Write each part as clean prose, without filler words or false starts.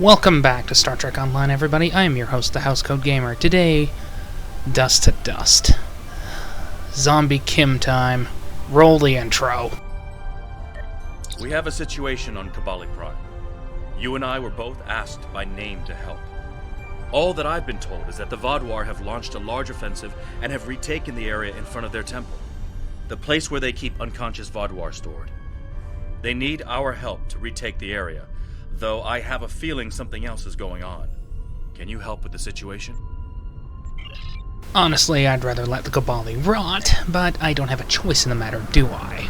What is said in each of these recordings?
Welcome back to Star Trek Online, everybody. I am your host, the Housecoat Gamer. Today, dust to dust. Zombie Kim time. Roll the intro. We have a situation on Kobali Prime. You and I were both asked by name to help. All that I've been told is that the Vaadwaur have launched a large offensive and have retaken the area in front of their temple, the place where they keep unconscious Vaadwaur stored. They need our help to retake the area, though I have a feeling something else is going on. Can you help with the situation? Honestly, I'd rather let the Kobali rot, but I don't have a choice in the matter, do I?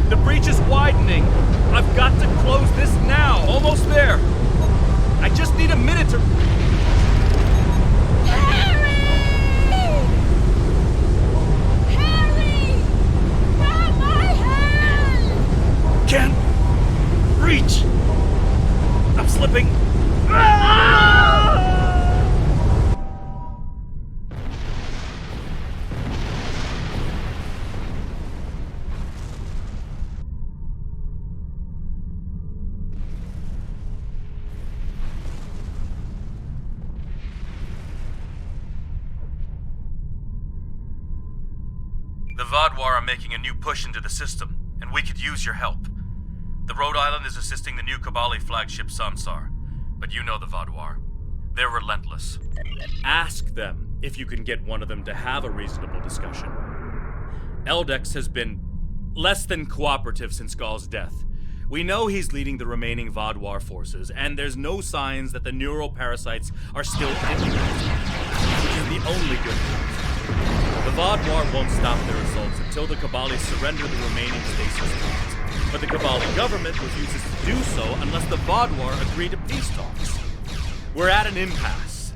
The breach is widening. I've got to close this now. Almost there. I just need a minute to... Harry! Harry! Grab my hand! Can't reach. I'm slipping. Ah! The Vaadwaur are making a new push into the system, and we could use your help. The Rhode Island is assisting the new Kobali flagship Sansar, but you know the Vaadwaur. They're relentless. Ask them if you can get one of them to have a reasonable discussion. Eldex has been less than cooperative since Ghal's death. We know he's leading the remaining Vaadwaur forces, and there's no signs that the neural parasites are still influencing, which is the only good news. The Vaadwaur won't stop their assaults until the Kobali surrender the remaining stasis pods. But the Kobali government refuses to do so unless the Vaadwaur agree to peace talks. We're at an impasse.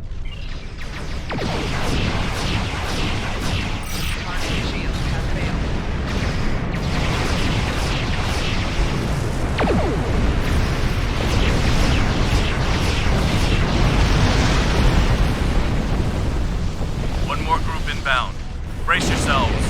One more group inbound. Brace yourselves.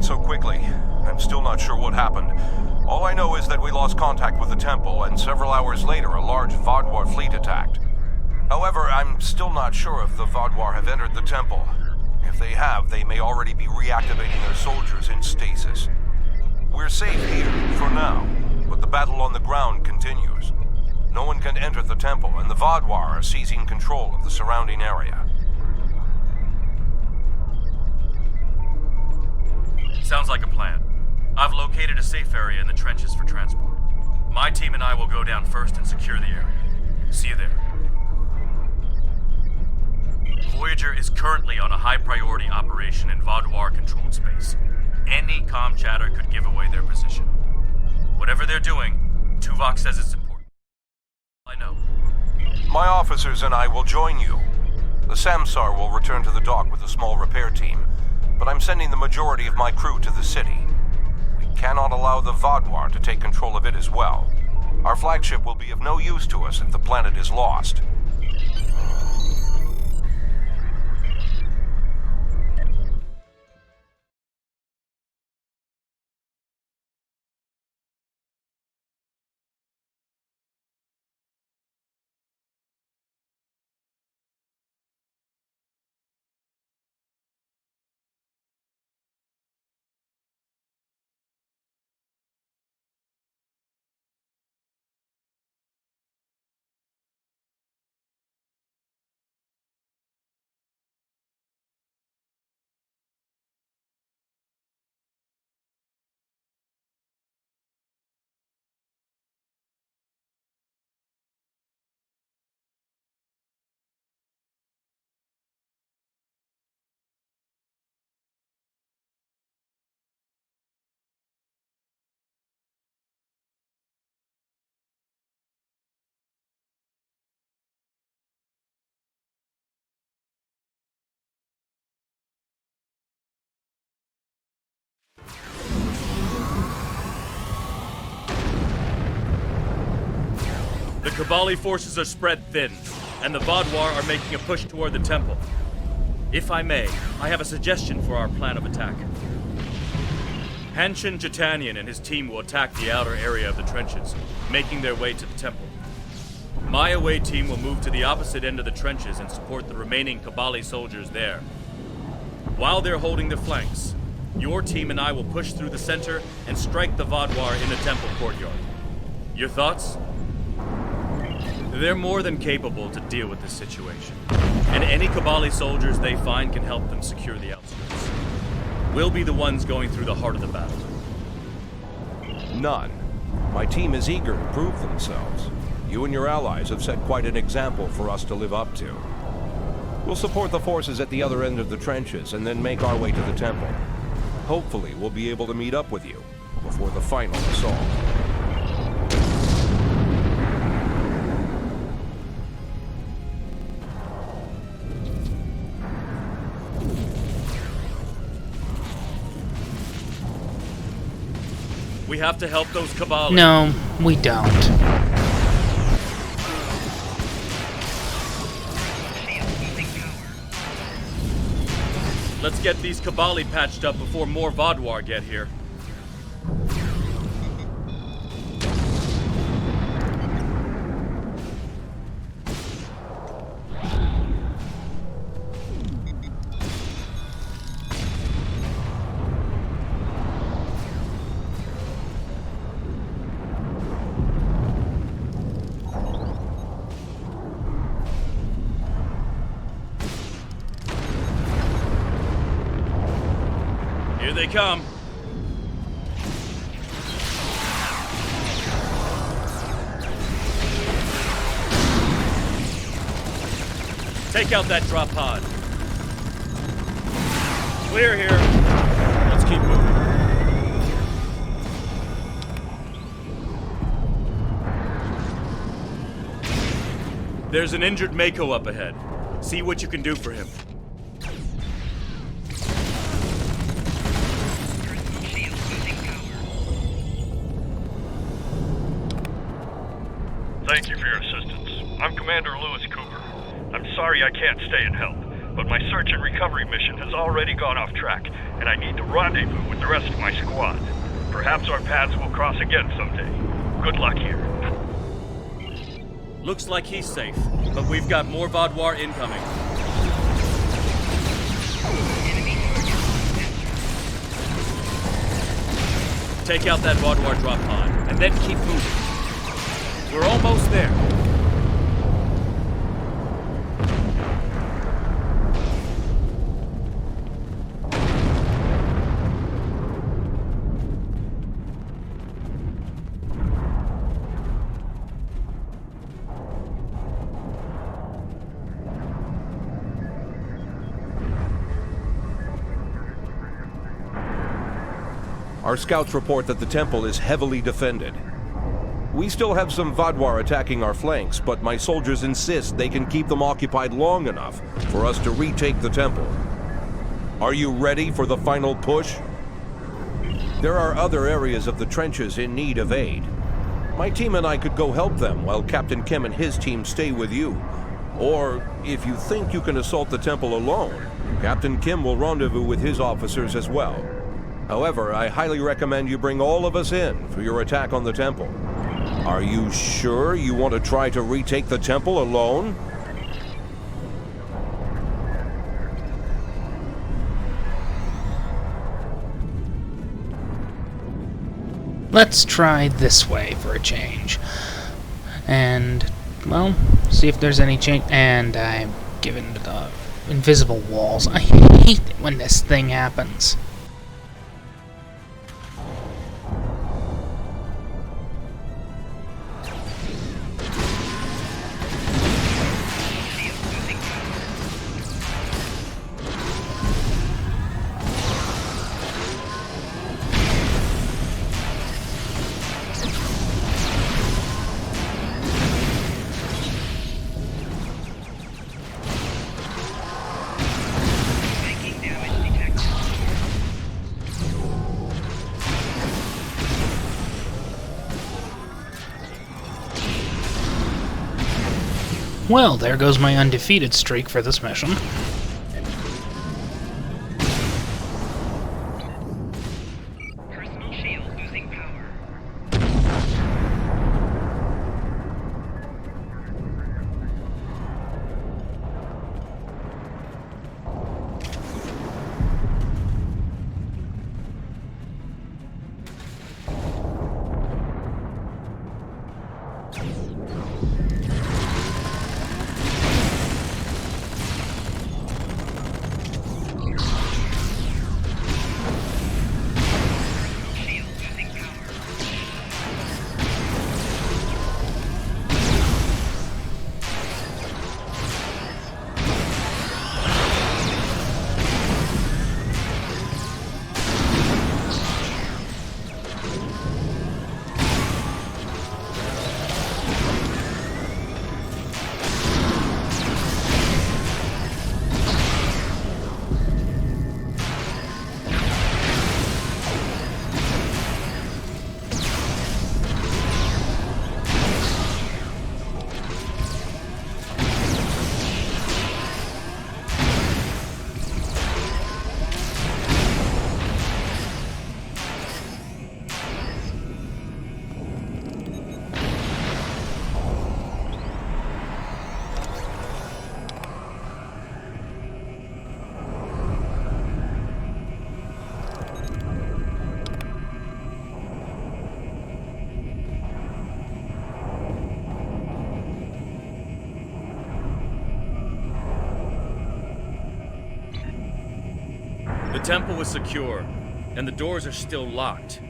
So quickly. I'm still not sure what happened. All I know is that we lost contact with the temple, and several hours later a large Vaadwaur fleet attacked. However, I'm still not sure if the Vaadwaur have entered the temple. If they have, they may already be reactivating their soldiers in stasis. We're safe here, for now, but the battle on the ground continues. No one can enter the temple, and the Vaadwaur are seizing control of the surrounding area. Sounds like a plan. I've located a safe area in the trenches for transport. My team and I will go down first and secure the area. See you there. on a high-priority operation in Vaudoir-controlled space. Any comm chatter could give away their position. Whatever they're doing, Tuvok says it's important. I know. My officers and I will join you. The Samsar will return to the dock with a small repair team, but I'm sending the majority of my crew to the city. We cannot allow the Vaudoir to take control of it as well. Our flagship will be of no use to us if the planet is lost. The Kobali forces are spread thin, and the Vaudoir are making a push toward the temple. If I may, I have a suggestion for our plan of attack. Hanshin Jatanian and his team will attack the outer area of the trenches, making their way to the temple. My away team will move to the opposite end of the trenches and support the remaining Kobali soldiers there. While they're holding the flanks, your team and I will push through the center and strike the Vaudoir in the temple courtyard. Your thoughts? They're more than capable to deal with this situation, and any Kobali soldiers they find can help them secure the outskirts. We'll be the ones going through the heart of the battle. None. My team is eager to prove themselves. You and your allies have set quite an example for us to live up to. We'll support the forces at the other end of the trenches and then make our way to the temple. Hopefully, we'll be able to meet up with you before the final assault. We have to help those Kobali. No, we don't. Let's get these Kobali patched up before more Vaudoir get here. Here they come. Take out that drop pod. Clear here. Let's keep moving. There's an injured Mako up ahead. See what you can do for him. Thank you for your assistance. I'm Commander Lewis Cooper. I'm sorry I can't stay and help, but my search and recovery mission has already gone off track, and I need to rendezvous with the rest of my squad. Perhaps our paths will cross again someday. Good luck here. Looks like he's safe, but we've got more Vaudoir incoming. Take out that Vaudoir drop pod, and then keep moving. We're almost there. Our scouts report that the temple is heavily defended. We still have some Vaadwaur attacking our flanks, but my soldiers insist they can keep them occupied long enough for us to retake the temple. Are you ready for the final push? There are other areas of the trenches in need of aid. My team and I could go help them while Captain Kim and his team stay with you. Or, if you think you can assault the temple alone, Captain Kim will rendezvous with his officers as well. However, I highly recommend you bring all of us in for your attack on the temple. Are you sure you want to try to retake the temple alone? Let's try this way for a change. And, well, see if there's any change. And I'm given to the invisible walls. I hate it when this thing happens. Well, there goes my undefeated streak for this mission. Personal shield losing power. The temple is secure, and the doors are still locked,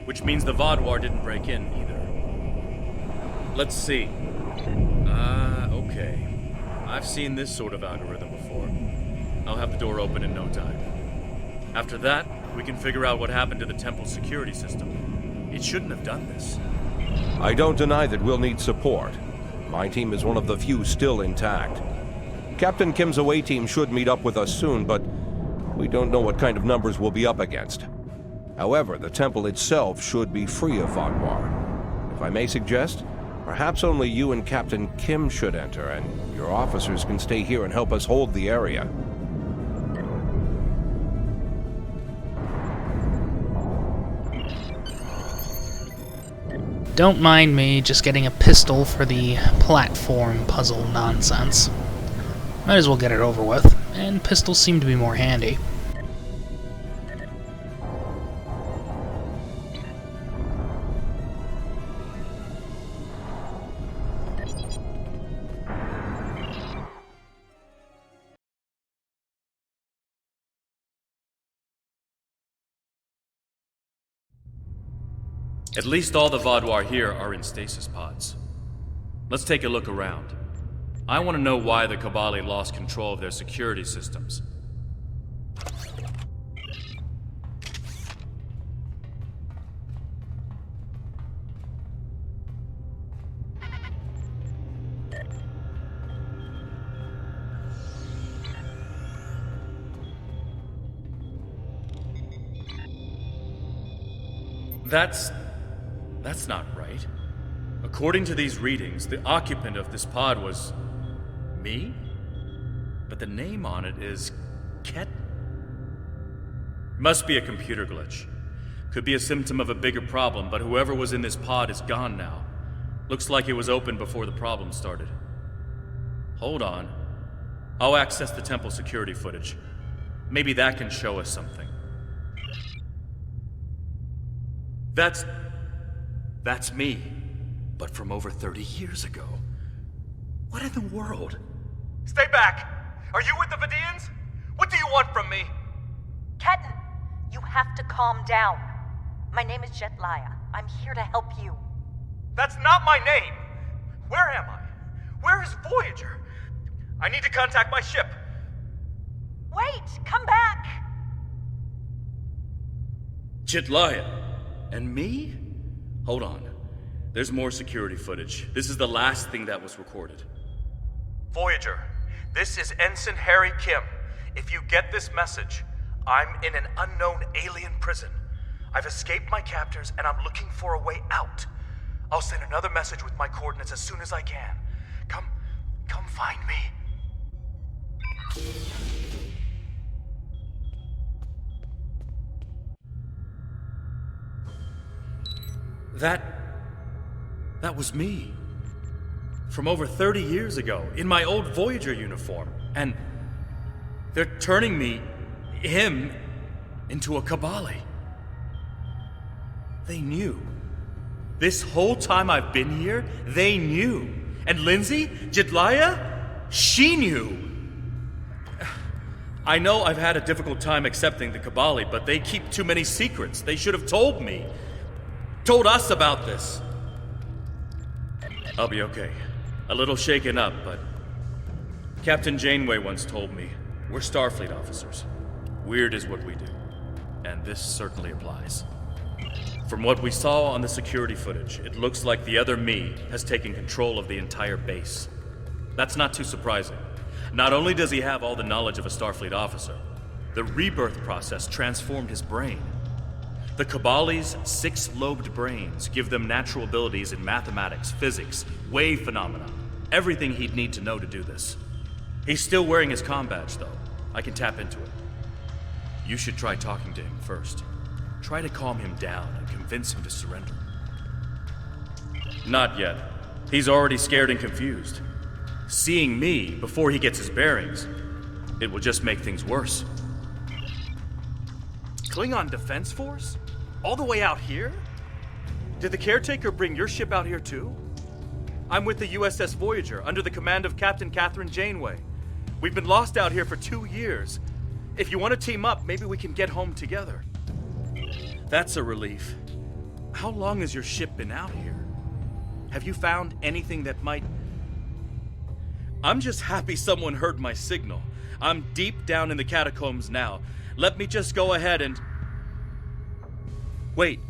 which means the Vaadwaur didn't break in either. Let's see. Okay. I've seen this sort of algorithm before. I'll have the door open in no time. After that, we can figure out what happened to the temple's security system. It shouldn't have done this. I don't deny that we'll need support. My team is one of the few still intact. Captain Kim's away team should meet up with us soon, but we don't know what kind of numbers we'll be up against. However, the temple itself should be free of Vaadwaur. If I may suggest, perhaps only you and Captain Kim should enter, and your officers can stay here and help us hold the area. Don't mind me just getting a pistol for the platform puzzle nonsense. Might as well get it over with, and pistols seem to be more handy. At least all the Vaadwaur here are in stasis pods. Let's take a look around. I want to know why the Kobali lost control of their security systems. That's not right. According to these readings, the occupant of this pod was me? But the name on it is Ket. Must be a computer glitch. Could be a symptom of a bigger problem, but whoever was in this pod is gone now. Looks like it was open before the problem started. Hold on. I'll access the temple security footage. Maybe that can show us something. That's me. But from over 30 years ago. What in the world? Stay back! Are you with the Vidians? What do you want from me? Ketan, you have to calm down. My name is Jetlaya. I'm here to help you. That's not my name! Where am I? Where is Voyager? I need to contact my ship. Wait! Come back! Jetlaya? And me? Hold on. There's more security footage. This is the last thing that was recorded. Voyager, this is Ensign Harry Kim. If you get this message, I'm in an unknown alien prison. I've escaped my captors and I'm looking for a way out. I'll send another message with my coordinates as soon as I can. Come find me. That was me. From over 30 years ago, in my old Voyager uniform. And they're turning him, into a Kobali. They knew. This whole time I've been here, they knew. And Lindsay, Jetlaya, she knew. I know I've had a difficult time accepting the Kobali, but they keep too many secrets. They should have told me. Told us about this. I'll be okay. A little shaken up, but Captain Janeway once told me, we're Starfleet officers. Weird is what we do. And this certainly applies. From what we saw on the security footage, it looks like the other me has taken control of the entire base. That's not too surprising. Not only does he have all the knowledge of a Starfleet officer, the rebirth process transformed his brain. The Kobali's 6-lobed brains give them natural abilities in mathematics, physics, wave phenomena, everything he'd need to know to do this. He's still wearing his comm badge, though. I can tap into it. You should try talking to him first. Try to calm him down and convince him to surrender. Not yet. He's already scared and confused. Seeing me before he gets his bearings, it will just make things worse. Klingon Defense Force? All the way out here? Did the caretaker bring your ship out here too? I'm with the USS Voyager, under the command of Captain Catherine Janeway. We've been lost out here for 2 years. If you want to team up, maybe we can get home together. That's a relief. How long has your ship been out here? Have you found anything that might... I'm just happy someone heard my signal. I'm deep down in the catacombs now. Let me just go ahead and... Wait.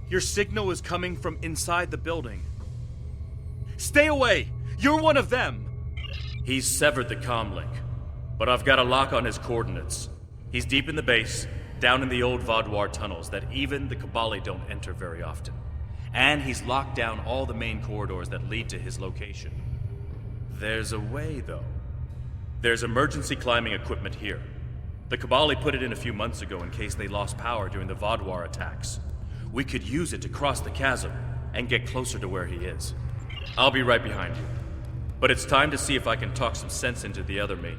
Your signal is coming from inside the building. Stay away! You're one of them! He's severed the comm link, but I've got a lock on his coordinates. He's deep in the base, down in the old Vaudouar tunnels that even the Kobali don't enter very often. And he's locked down all the main corridors that lead to his location. There's a way, though. There's emergency climbing equipment here. The Kobali put it in a few months ago in case they lost power during the Vaudouar attacks. We could use it to cross the chasm and get closer to where he is. I'll be right behind you. But it's time to see if I can talk some sense into the other me.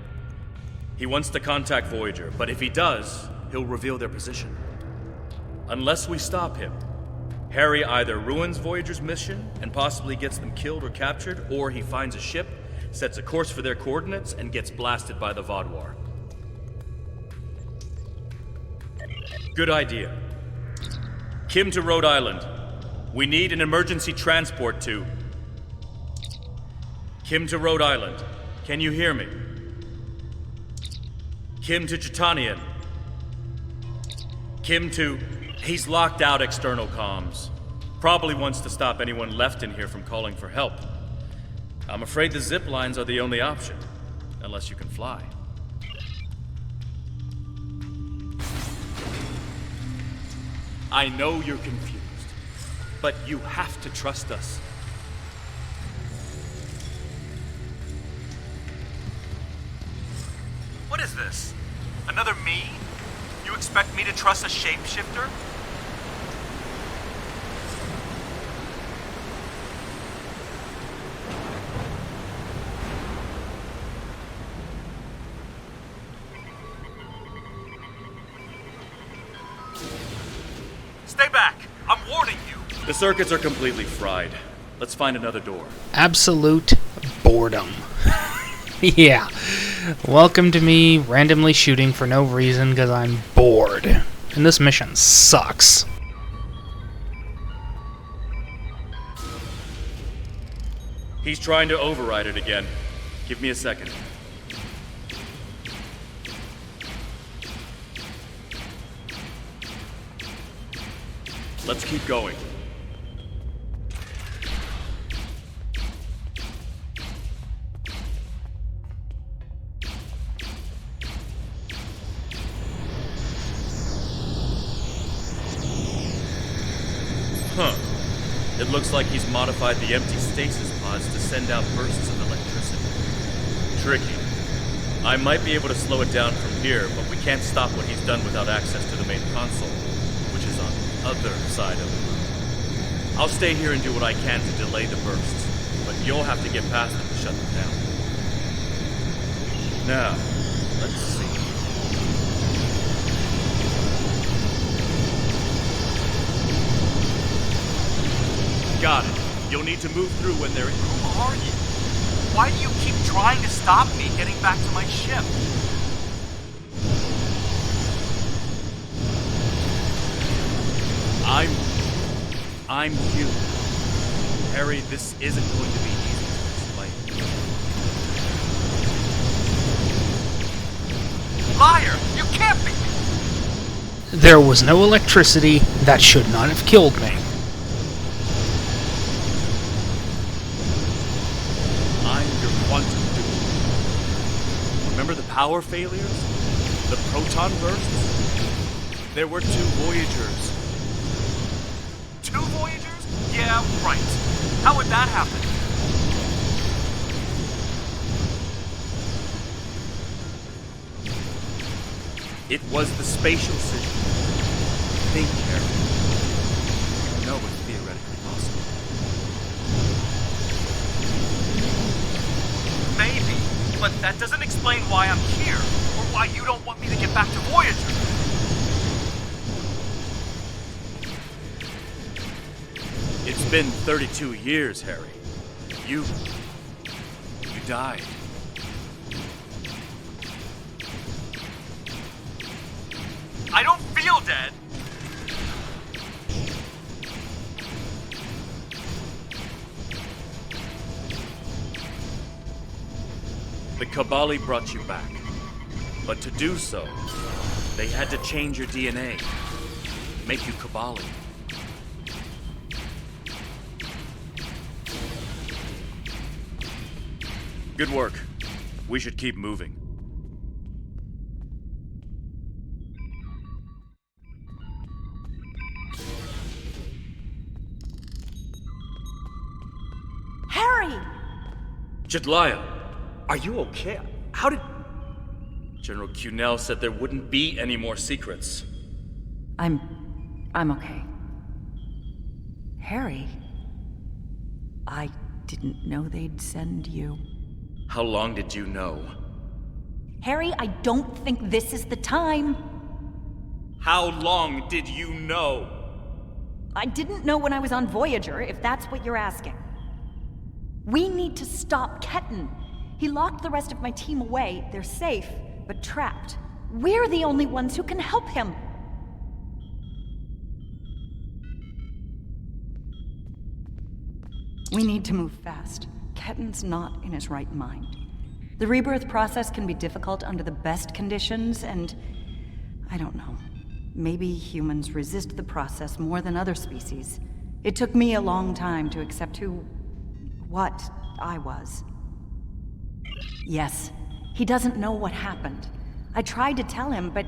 He wants to contact Voyager, but if he does, he'll reveal their position. Unless we stop him, Harry either ruins Voyager's mission and possibly gets them killed or captured, or he finds a ship, sets a course for their coordinates, and gets blasted by the Vaudouar. Good idea. Kim to Rhode Island. We need an emergency transport to... Kim to Rhode Island. Can you hear me? Kim to Chitanian. Kim to... He's locked out external comms. Probably wants to stop anyone left in here from calling for help. I'm afraid the zip lines are the only option. Unless you can fly. I know you're confused. But you have to trust us. What is this? Another me? You expect me to trust a shapeshifter? Stay back! I'm warning you! The circuits are completely fried. Let's find another door. Absolute boredom. Yeah. Welcome to me randomly shooting for no reason because I'm bored. And this mission sucks. He's trying to override it again. Give me a second. Let's keep going. Huh. It looks like he's modified the empty stasis pods to send out bursts of electricity. Tricky. I might be able to slow it down from here, but we can't stop what he's done without access to the main console, which is on the other side of the room. I'll stay here and do what I can to delay the bursts, but you'll have to get past them to shut them down. Now, let's see. Got it. You'll need to move through when they're... Who are you? Why do you keep trying to stop me getting back to my ship? I'm human. Harry, this isn't going to be easy to explain. Liar! You can't be! There was no electricity. That should not have killed me. I'm your quantum dupe. Remember the power failures? The proton bursts? There were 2 Voyagers. 2 Voyagers? Yeah, right. How would that happen? It was the spatial signal. Think, Harry. You know it's theoretically possible. Maybe, but that doesn't explain why I'm here, or why you don't want me to get back to Voyager. It's been 32 years, Harry. You died. I don't feel dead. The Kobali brought you back. But to do so, they had to change your DNA. Make you Kobali. Good work. We should keep moving. Harry! Jedliah, are you okay? How did... General Cunell said there wouldn't be any more secrets. I'm okay. Harry, I didn't know they'd send you. How long did you know? Harry, I don't think this is the time. How long did you know? I didn't know when I was on Voyager, if that's what you're asking. We need to stop Ketan. He locked the rest of my team away. They're safe, but trapped. We're the only ones who can help him. We need to move fast. Ketan's not in his right mind. The rebirth process can be difficult under the best conditions, and I don't know. Maybe humans resist the process more than other species. It took me a long time to accept what I was. Yes, he doesn't know what happened. I tried to tell him, but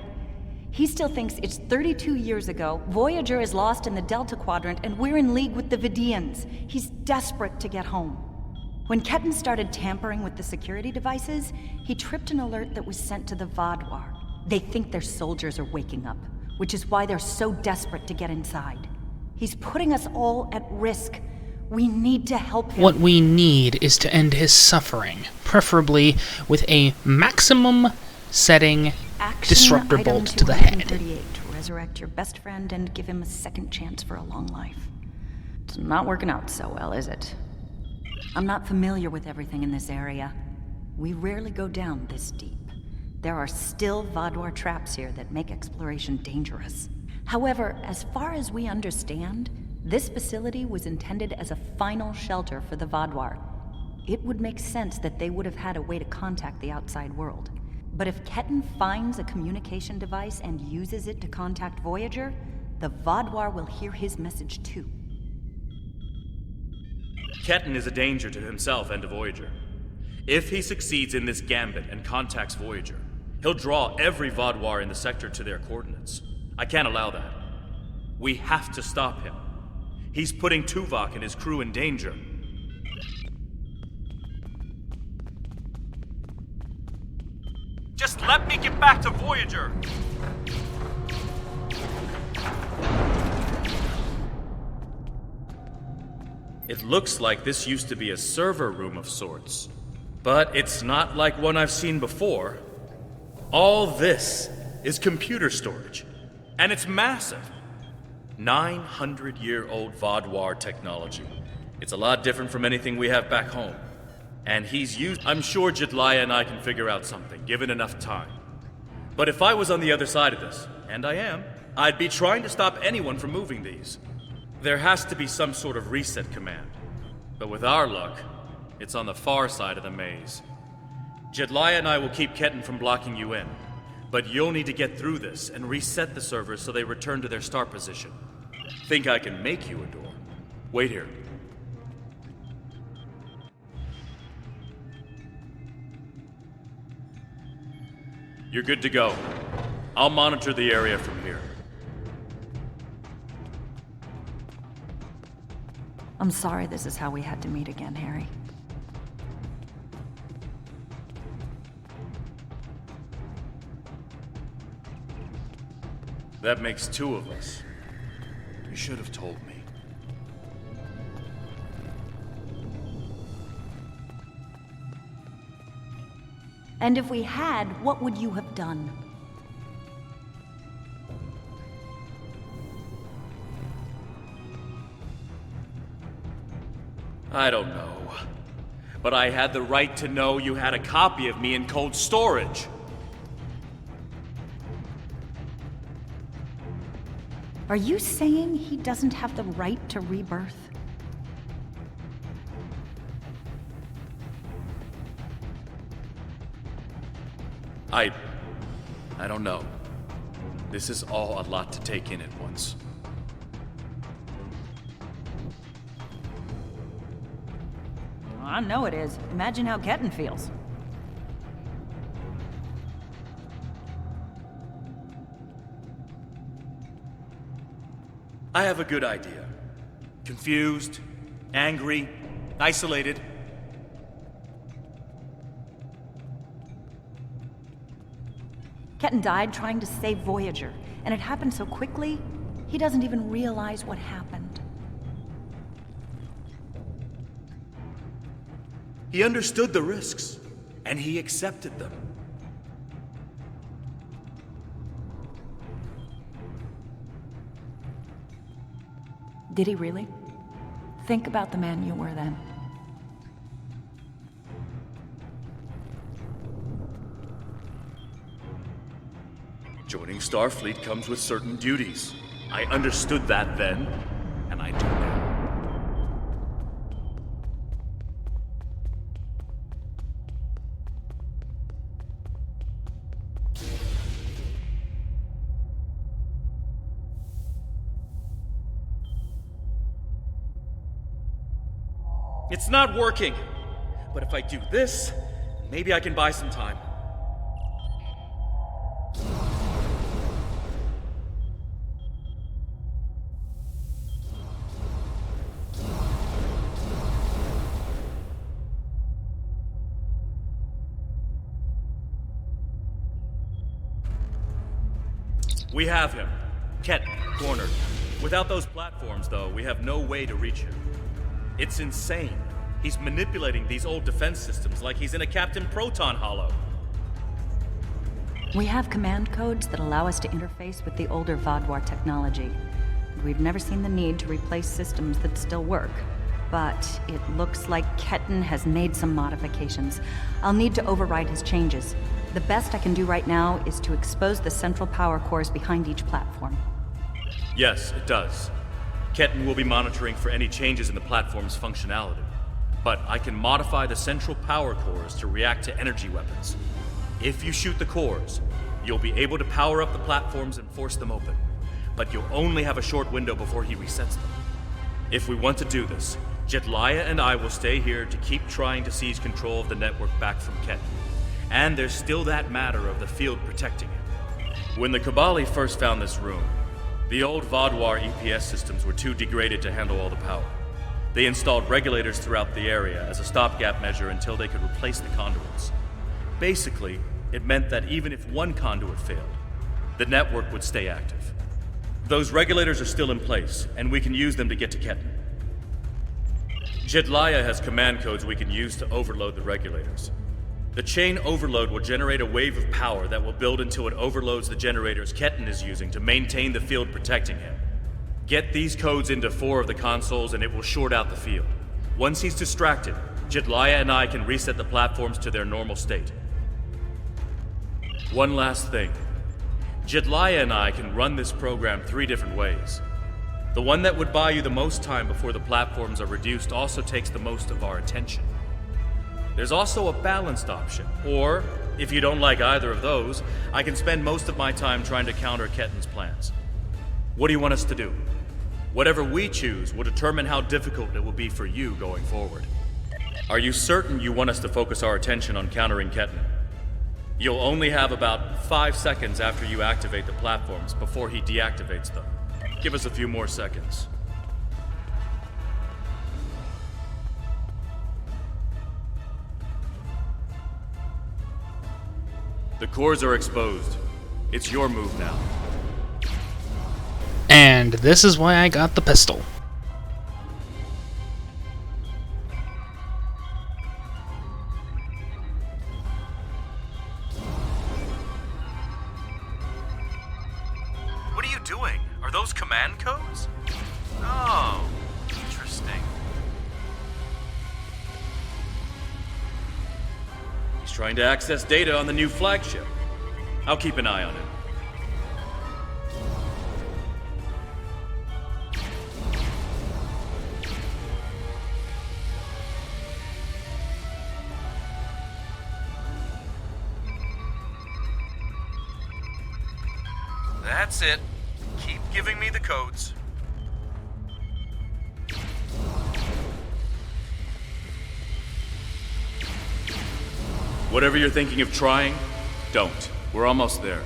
He still thinks it's 32 years ago, Voyager is lost in the Delta Quadrant, and we're in league with the Vidians. He's desperate to get home. When Ketan started tampering with the security devices, he tripped an alert that was sent to the Vaadwaur. They think their soldiers are waking up, which is why they're so desperate to get inside. He's putting us all at risk. We need to help him. What we need is to end his suffering, preferably with a maximum setting disruptor bolt to the head. 238, to resurrect your best friend and give him a second chance for a long life. It's not working out so well, is it? I'm not familiar with everything in this area. We rarely go down this deep. There are still Vaadwaur traps here that make exploration dangerous. However, as far as we understand, this facility was intended as a final shelter for the Vaadwaur. It would make sense that they would have had a way to contact the outside world. But if Ketan finds a communication device and uses it to contact Voyager, the Vaadwaur will hear his message too. Ketan is a danger to himself and to Voyager. If he succeeds in this gambit and contacts Voyager, he'll draw every Vaadwaur in the sector to their coordinates. I can't allow that. We have to stop him. He's putting Tuvok and his crew in danger. Just let me get back to Voyager! It looks like this used to be a server room of sorts. But it's not like one I've seen before. All this is computer storage. And it's massive. 900-year-old Vaadwaur technology. It's a lot different from anything we have back home. And he's used... I'm sure Jedliah and I can figure out something, given enough time. But if I was on the other side of this, and I am, I'd be trying to stop anyone from moving these. There has to be some sort of reset command. But with our luck, it's on the far side of the maze. Jedliah and I will keep Ketan from blocking you in. But you'll need to get through this and reset the servers so they return to their start position. Think I can make you a door? Wait here. You're good to go. I'll monitor the area from here. I'm sorry this is how we had to meet again, Harry. That makes two of us. You should have told me. And if we had, what would you have done? I don't know. But I had the right to know you had a copy of me in cold storage. Are you saying he doesn't have the right to rebirth? I don't know. This is all a lot to take in at once. I know it is. Imagine how Ketan feels. I have a good idea. Confused, angry, isolated. Ketan died trying to save Voyager, and it happened so quickly, he doesn't even realize what happened. He understood the risks, and he accepted them. Did he really? Think about the man you were then. Joining Starfleet comes with certain duties. I understood that then, and I do now. It's not working. But if I do this, maybe I can buy some time. We have him. Ketten, cornered. Without those platforms, though, we have no way to reach him. It's insane. He's manipulating these old defense systems like he's in a Captain Proton hollow. We have command codes that allow us to interface with the older Vaadwaur technology. We've never seen the need to replace systems that still work. But it looks like Ketten has made some modifications. I'll need to override his changes. The best I can do right now is to expose the central power cores behind each platform. Yes, it does. Ketten will be monitoring for any changes in the platform's functionality. But I can modify the central power cores to react to energy weapons. If you shoot the cores, you'll be able to power up the platforms and force them open. But you'll only have a short window before he resets them. If we want to do this, Jetlaya and I will stay here to keep trying to seize control of the network back from Ketten. And there's still that matter of the field protecting him. When the Kobali first found this room, the old Vaadwaur EPS systems were too degraded to handle all the power. They installed regulators throughout the area as a stopgap measure until they could replace the conduits. Basically, it meant that even if one conduit failed, the network would stay active. Those regulators are still in place, and we can use them to get to Ketten. Jetlaya has command codes we can use to overload the regulators. The chain overload will generate a wave of power that will build until it overloads the generators Ketten is using to maintain the field protecting him. Get these codes into 4 of the consoles and it will short out the field. Once he's distracted, Jetlaya and I can reset the platforms to their normal state. One last thing. Jetlaya and I can run this program 3 different ways. The one that would buy you the most time before the platforms are reduced also takes the most of our attention. There's also a balanced option, or, if you don't like either of those, I can spend most of my time trying to counter Ketten's plans. What do you want us to do? Whatever we choose will determine how difficult it will be for you going forward. Are you certain you want us to focus our attention on countering Ketten? You'll only have about 5 seconds after you activate the platforms before he deactivates them. Give us a few more seconds. The cores are exposed. It's your move now. And this is why I got the pistol. What are you doing? Are those command codes? Oh, interesting. He's trying to access data on the new flagship. I'll keep an eye on him. That's it. Keep giving me the codes. Whatever you're thinking of trying, don't. We're almost there.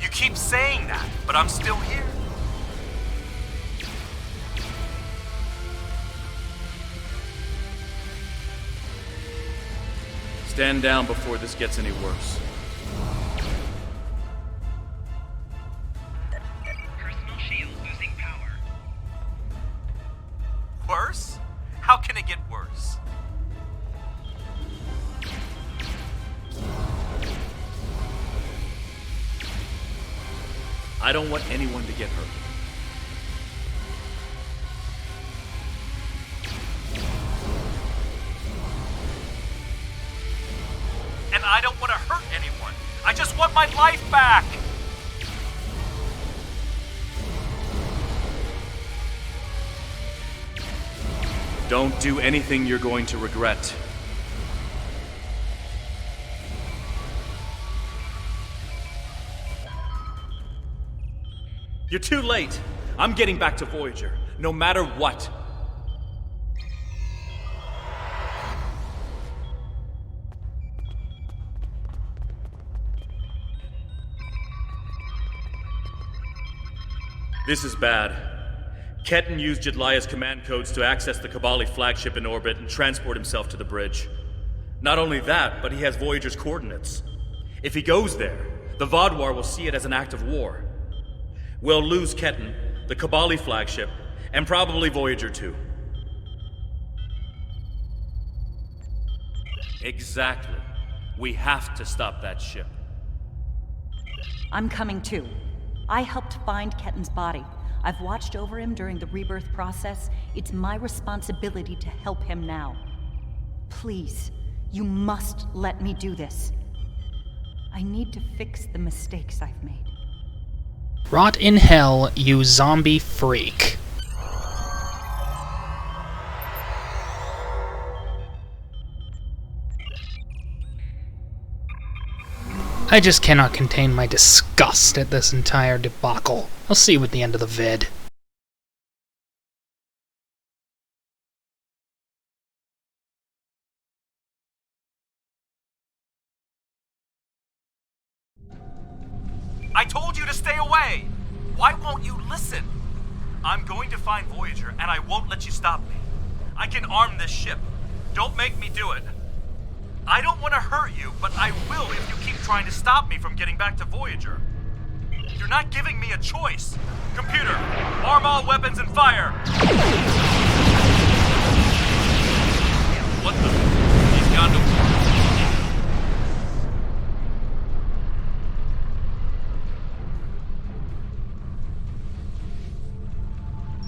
You keep saying that, but I'm still here. Stand down before this gets any worse. Personal shield losing power. Worse? How can it get worse? I don't want anyone to get hurt. And I don't want to hurt anyone. I just want my life back! Don't do anything you're going to regret. You're too late. I'm getting back to Voyager, no matter what. This is bad. Ketten used Jetlaya's command codes to access the Kobali flagship in orbit and transport himself to the bridge. Not only that, but he has Voyager's coordinates. If he goes there, the Vaadwaur will see it as an act of war. We'll lose Ketan, the Kobali flagship, and probably Voyager too. Exactly. We have to stop that ship. I'm coming too. I helped find Ketan's body. I've watched over him during the rebirth process. It's my responsibility to help him now. Please, you must let me do this. I need to fix the mistakes I've made. Rot in hell, you zombie freak. I just cannot contain my disgust at this entire debacle. I'll see you at the end of the vid. I told you to stay away! Why won't you listen? I'm going to find Voyager, and I won't let you stop me. I can arm this ship. Don't make me do it. I don't want to hurt you, but I will if you keep trying to stop me from getting back to Voyager. You're not giving me a choice. Computer, arm all weapons and fire! What the? He's gone to...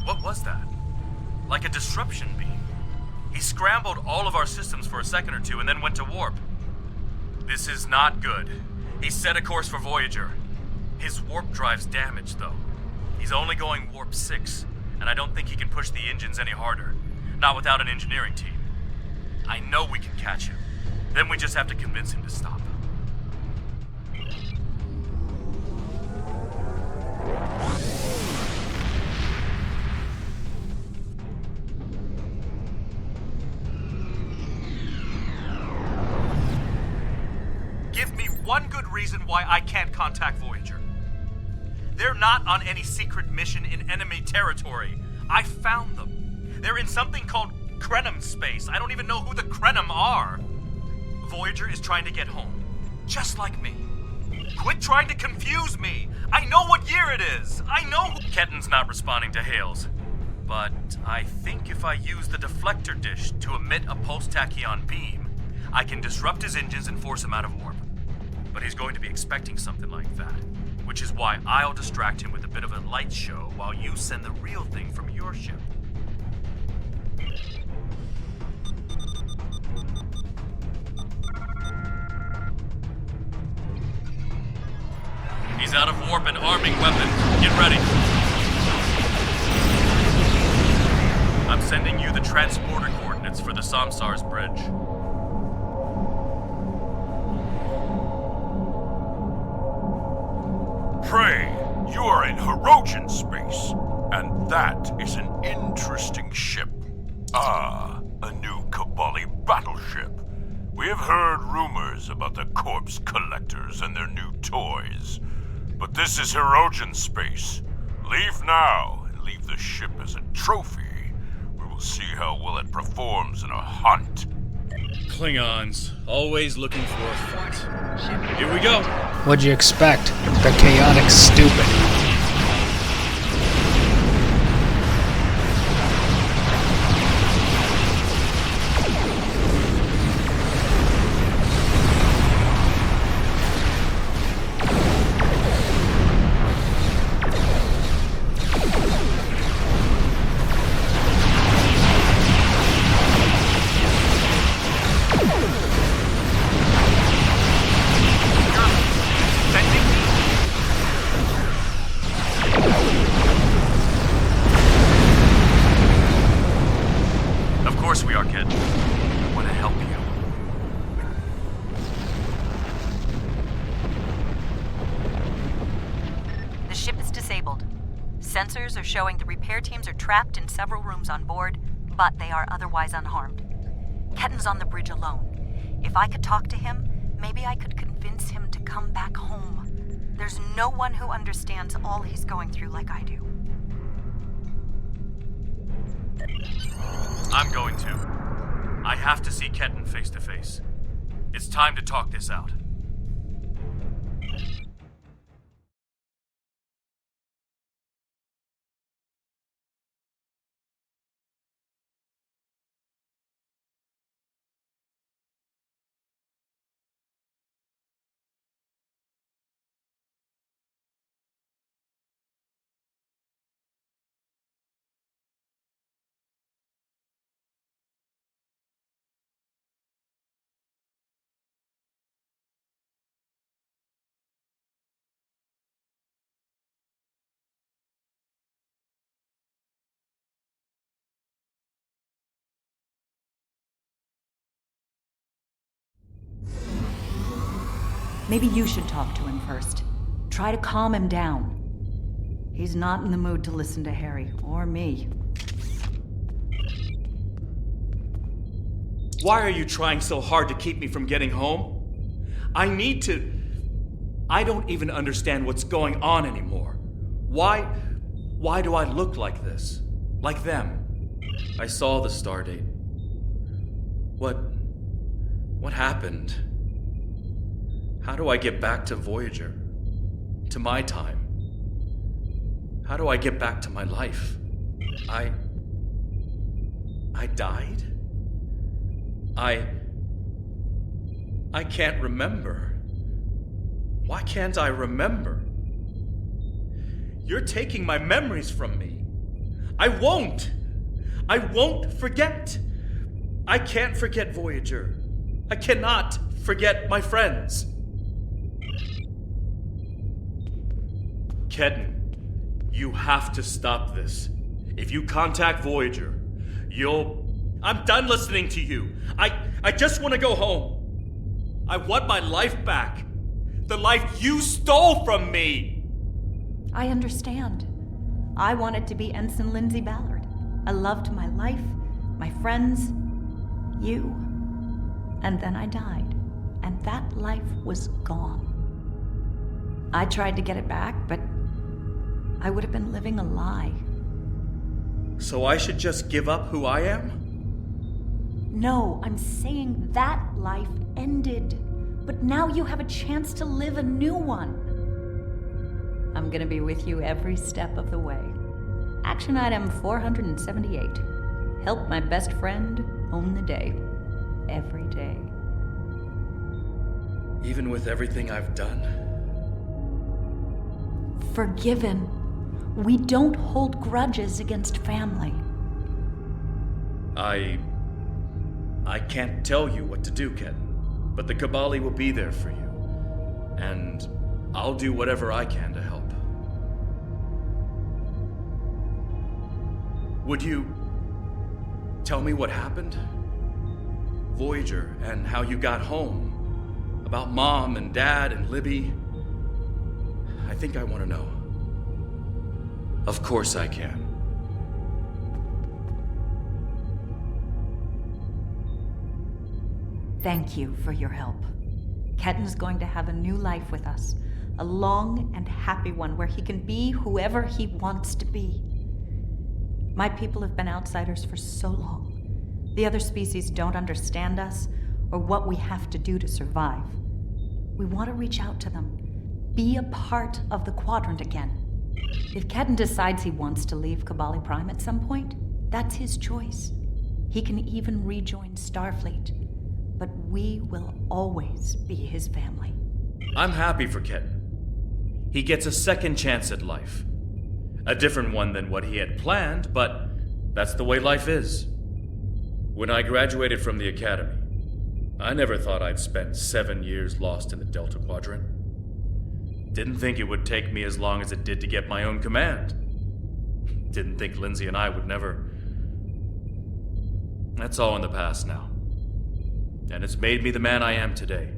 What was that? Like a disruption beam. He scrambled all of our systems for a second or two and then went to warp. This is not good. He set a course for Voyager. His warp drive's damaged, though. He's only going warp 6, and I don't think he can push the engines any harder. Not without an engineering team. I know we can catch him. Then we just have to convince him to stop. Give me one good reason why I can't contact Voyager. They're not on any secret mission in enemy territory. I found them. They're in something called Krenim space. I don't even know who the Krenim are. Voyager is trying to get home, just like me. Quit trying to confuse me. I know what year it is. I know Ketan's not responding to hails. But I think if I use the deflector dish to emit a pulse tachyon beam, I can disrupt his engines and force him out of warp. But he's going to be expecting something like that, which is why I'll distract him with a bit of a light show while you send the real thing from your ship. He's out of warp and arming weapons. Get ready. I'm sending you the transporter coordinates for the Samsar's bridge. Prey, you are in Hirogen space, and that is an interesting ship. Ah, a new Kobali battleship. We have heard rumors about the corpse collectors and their new toys. But this is Hirogen space. Leave now and leave the ship as a trophy. We will see how well it performs in a hunt. Klingons, always looking for a fight. Here we go. What'd you expect? The chaotic stupid. Sensors are showing the repair teams are trapped in several rooms on board, but they are otherwise unharmed. Ketan's on the bridge alone. If I could talk to him, maybe I could convince him to come back home. There's no one who understands all he's going through like I do. I'm going to. I have to see Ketan face to face. It's time to talk this out. Maybe you should talk to him first. Try to calm him down. He's not in the mood to listen to Harry, or me. Why are you trying so hard to keep me from getting home? I don't even understand what's going on anymore. Why do I look like this? Like them? I saw the stardate. What happened? How do I get back to Voyager? To my time? How do I get back to my life? I died? I can't remember. Why can't I remember? You're taking my memories from me. I won't forget. I can't forget Voyager. I cannot forget my friends. Ketan, you have to stop this. If you contact Voyager, I'm done listening to you. I just want to go home. I want my life back. The life you stole from me. I understand. I wanted to be Ensign Lindsay Ballard. I loved my life, my friends, you. And then I died. And that life was gone. I tried to get it back, but I would have been living a lie. So I should just give up who I am? No, I'm saying that life ended. But now you have a chance to live a new one. I'm gonna be with you every step of the way. Action item 478. Help my best friend own the day. Every day. Even with everything I've done? Forgiven. We don't hold grudges against family. I can't tell you what to do, Ketan, but the Kobali will be there for you, and I'll do whatever I can to help. Would you tell me what happened? Voyager, and how you got home? About Mom and Dad and Libby? I think I want to know. Of course I can. Thank you for your help. Ketan's going to have a new life with us. A long and happy one where he can be whoever he wants to be. My people have been outsiders for so long. The other species don't understand us or what we have to do to survive. We want to reach out to them. Be a part of the Quadrant again. If Ketan decides he wants to leave Kobali Prime at some point, that's his choice. He can even rejoin Starfleet. But we will always be his family. I'm happy for Ketan. He gets a second chance at life. A different one than what he had planned, but that's the way life is. When I graduated from the academy, I never thought I'd spend 7 years lost in the Delta Quadrant. Didn't think it would take me as long as it did to get my own command. Didn't think Lindsay and I would never... That's all in the past now. And it's made me the man I am today.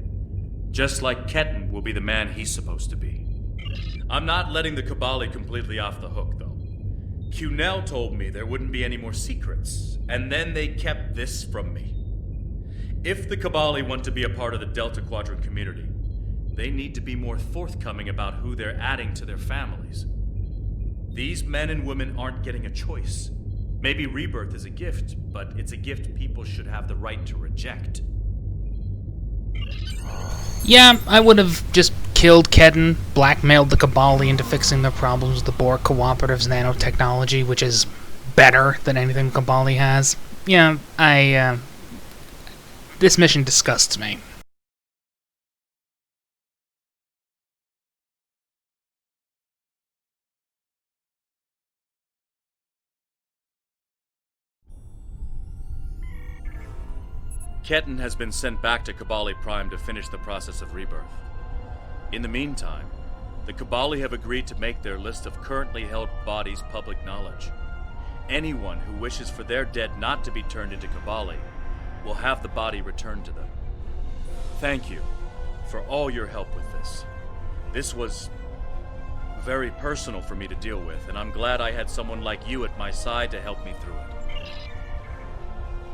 Just like Ketan will be the man he's supposed to be. I'm not letting the Kobali completely off the hook, though. Cunell told me there wouldn't be any more secrets, and then they kept this from me. If the Kobali want to be a part of the Delta Quadrant community, they need to be more forthcoming about who they're adding to their families. These men and women aren't getting a choice. Maybe rebirth is a gift, but it's a gift people should have the right to reject. Yeah, I would have just killed Kedden, blackmailed the Kobali into fixing their problems with the Borg Cooperative's nanotechnology, which is better than anything Kobali has. Yeah, this mission disgusts me. Ketten has been sent back to Kobali Prime to finish the process of rebirth. In the meantime, the Kobali have agreed to make their list of currently held bodies public knowledge. Anyone who wishes for their dead not to be turned into Kobali will have the body returned to them. Thank you for all your help with this. This was very personal for me to deal with, and I'm glad I had someone like you at my side to help me through it.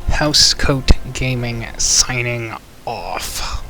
Housecoat Gaming signing off.